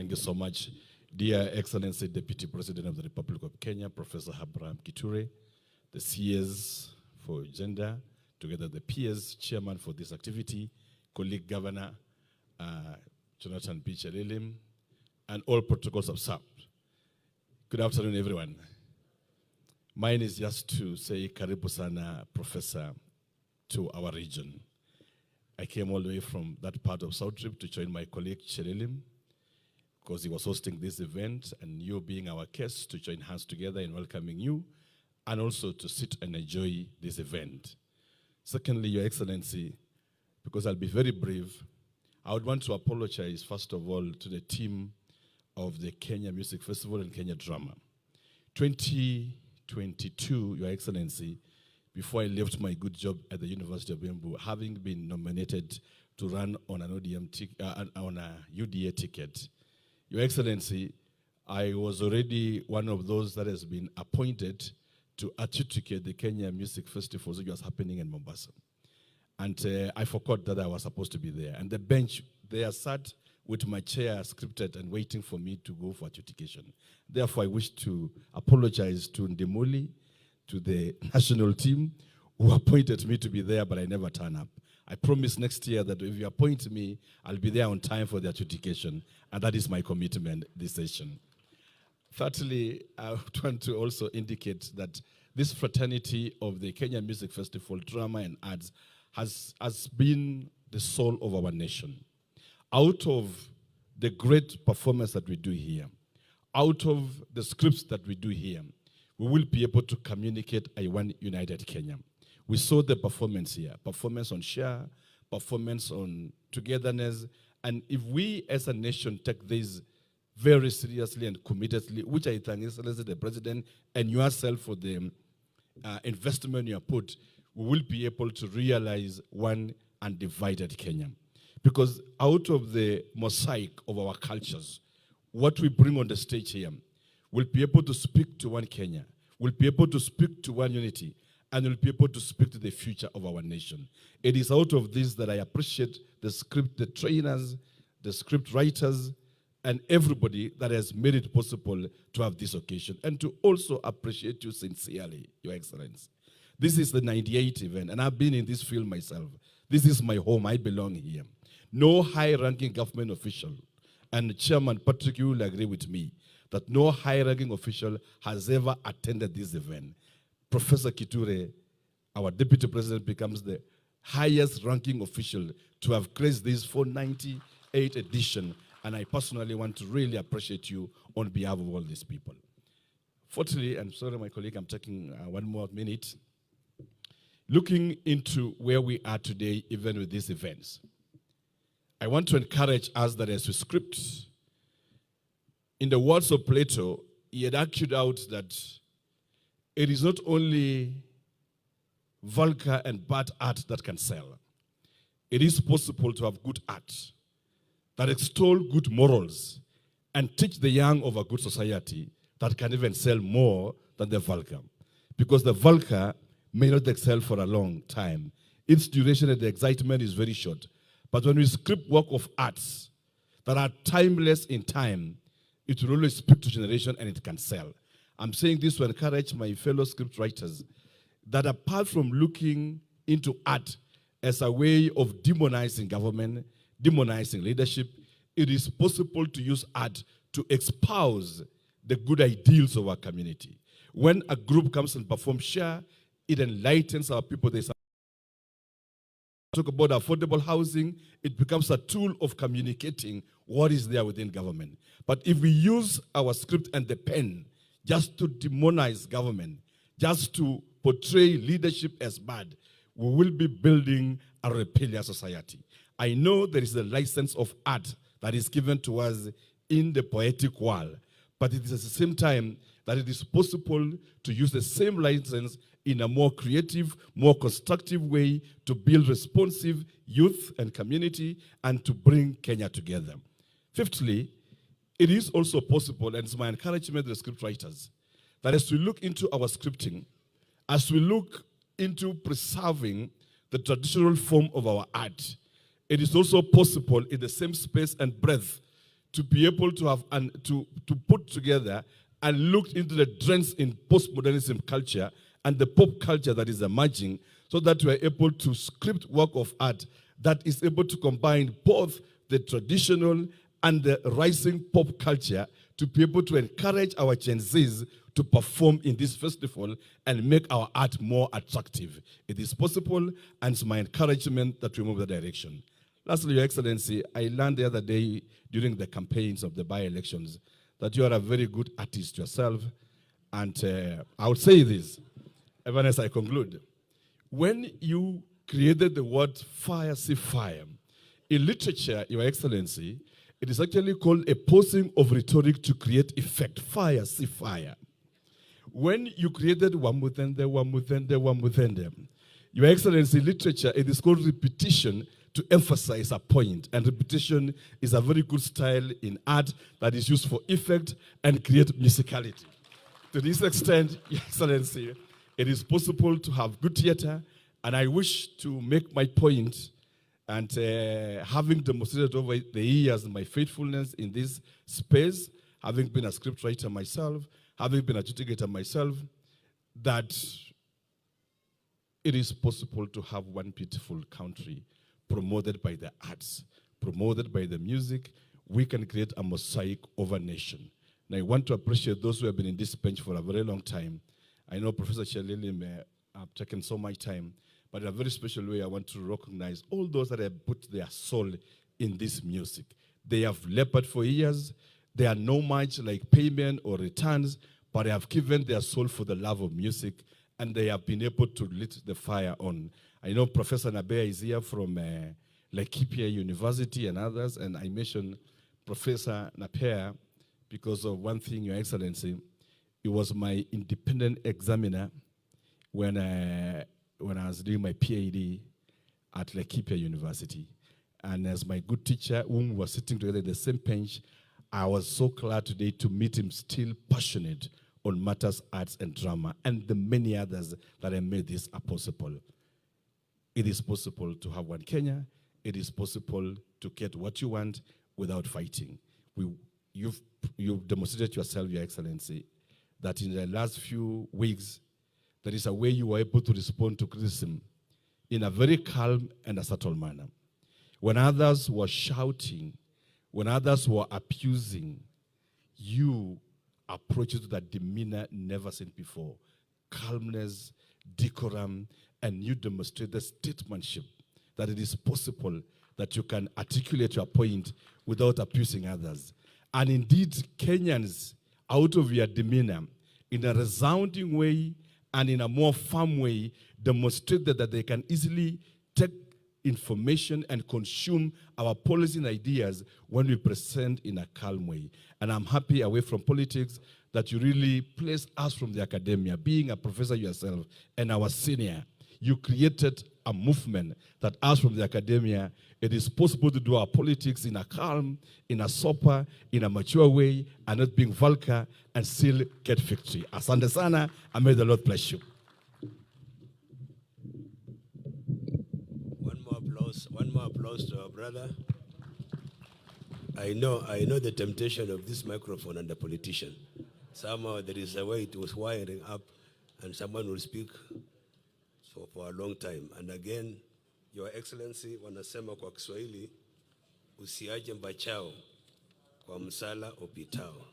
Thank you so much. Dear Excellency Deputy President of the Republic of Kenya, Professor Abraham Kithure, the CS for Gender, together the PS Chairman for this activity, colleague Governor Jonathan B. Chelilim, and all protocols observed. Good afternoon, everyone. Mine is just to say karibu sana, Professor, to our region. I came all the way from that part of South Trip to join my colleague Chelilim, because he was hosting this event, and you being our guest, to join hands together in welcoming you, and also to sit and enjoy this event. Secondly, Your Excellency, because I'll be very brief, I would want to apologize, first of all, to the team of the Kenya Music Festival and Kenya Drama. 2022, Your Excellency, before I left my good job at the University of Embu, having been nominated to run on an on a UDA ticket, Your Excellency, I was already one of those that has been appointed to adjudicate the Kenya Music Festival, which was happening in Mombasa. And I forgot that I was supposed to be there. And the bench there sat with my chair scripted and waiting for me to go for adjudication. Therefore, I wish to apologize to Ndimuli, to the national team, who appointed me to be there, but I never turn up. I promise next year that if you appoint me, I'll be there on time for the adjudication, and that is my commitment this session. Thirdly, I want to also indicate that this fraternity of the Kenya Music Festival, Drama and Arts, has been the soul of our nation. Out of the great performance that we do here, out of the scripts that we do here, we will be able to communicate a one united Kenya. We saw the performance here, performance on share, performance on togetherness, and if we as a nation take this very seriously and committedly, which I thank Excellency the President and yourself for the investment you have put, we will be able to realize one undivided Kenya. Because out of the mosaic of our cultures, what we bring on the stage here, we'll be able to speak to one Kenya, we'll be able to speak to one unity, and we'll be able to speak to the future of our nation. It is out of this that I appreciate the script, the trainers, the script writers, and everybody that has made it possible to have this occasion, and to also appreciate you sincerely, Your Excellency. This is the 98th event, and I've been in this field myself. This is my home, I belong here. No high-ranking government official, and Chairman Patrick, you will agree with me, that no high-ranking official has ever attended this event. Professor Kithure, our Deputy President, becomes the highest-ranking official to have graced this 498th edition, and I personally want to really appreciate you on behalf of all these people. Fourthly, and sorry, my colleague, I'm taking one more minute. Looking into where we are today, even with these events, I want to encourage us that as we script, in the words of Plato, he had argued out that it is not only vulgar and bad art that can sell. It is possible to have good art that extol good morals and teach the young of a good society that can even sell more than the vulgar. Because the vulgar may not excel for a long time. Its duration and the excitement is very short. But when we script work of arts that are timeless in time, it will always speak to generation and it can sell. I'm saying this to encourage my fellow script writers that apart from looking into art as a way of demonizing government, demonizing leadership, it is possible to use art to espouse the good ideals of our community. When a group comes and performs share, it enlightens our people. They talk about affordable housing, it becomes a tool of communicating what is there within government. But if we use our script and the pen just to demonize government, just to portray leadership as bad, we will be building a rebellious society. I know there is a license of art that is given to us in the poetic world, but it is at the same time that it is possible to use the same license in a more creative, more constructive way to build responsive youth and community and to bring Kenya together. Fifthly, it is also possible, and it's my encouragement to the script writers, that as we look into our scripting, as we look into preserving the traditional form of our art, it is also possible in the same space and breadth to be able to have and to put together and look into the trends in postmodernism culture and the pop culture that is emerging, so that we are able to script work of art that is able to combine both the traditional and the rising pop culture to be able to encourage our Gen Zs to perform in this festival and make our art more attractive. It is possible, and it's my encouragement that we move that direction. Lastly, Your Excellency, I learned the other day during the campaigns of the by-elections that you are a very good artist yourself, and I would say this, even as I conclude. When you created the word fire, see fire, in literature, Your Excellency, it is actually called a posing of rhetoric to create effect. Fire, see fire. When you created WAMUTHENDE, WAMUTHENDE, WAMUTHENDE, Your Excellency, in literature, it is called repetition to emphasize a point. And repetition is a very good style in art that is used for effect and create musicality. To this extent, Your Excellency, it is possible to have good theater, and I wish to make my point, and having demonstrated over the years my faithfulness in this space, having been a scriptwriter myself, having been a litigator myself, that it is possible to have one beautiful country promoted by the arts, promoted by the music. We can create a mosaic of a nation. And I want to appreciate those who have been in this bench for a very long time. I know Professor Shelili may have taken so much time, but in a very special way, I want to recognize all those that have put their soul in this music. They have labored for years. They are no much like payment or returns, but they have given their soul for the love of music, and they have been able to lit the fire on. I know Professor Nabea is here from Laikipia University and others, and I mentioned Professor Napea because of one thing, Your Excellency. He was my independent examiner when I was doing my PhD at Laikipia University. And as my good teacher, whom we were sitting together at the same bench, I was so glad today to meet him still passionate on matters arts and drama, and the many others that have made this possible. It is possible to have one Kenya. It is possible to get what you want without fighting. You've demonstrated yourself, Your Excellency, that in the last few weeks, there is a way you were able to respond to criticism in a very calm and a subtle manner. When others were shouting, when others were abusing, you approached with a demeanor never seen before. Calmness, decorum, and you demonstrated statesmanship, that it is possible that you can articulate your point without abusing others. And indeed, Kenyans, out of your demeanor, in a resounding way and in a more firm way, demonstrated that they can easily take information and consume our policy and ideas when we present in a calm way. And I'm happy, away from politics, that you really place us from the academia, being a professor yourself and our senior. You created a movement that us from the academia, it is possible to do our politics in a calm, in a sober, in a mature way, and not being vulgar, and still get victory. Asante sana, and may the Lord bless you. One more applause to our brother. I know the temptation of this microphone and the politician. Somehow there is a way it was wiring up, and someone will speak for a long time. And again, Your Excellency, wanasema kwa Kiswahili, usiaje mbachao kwa msala opitao.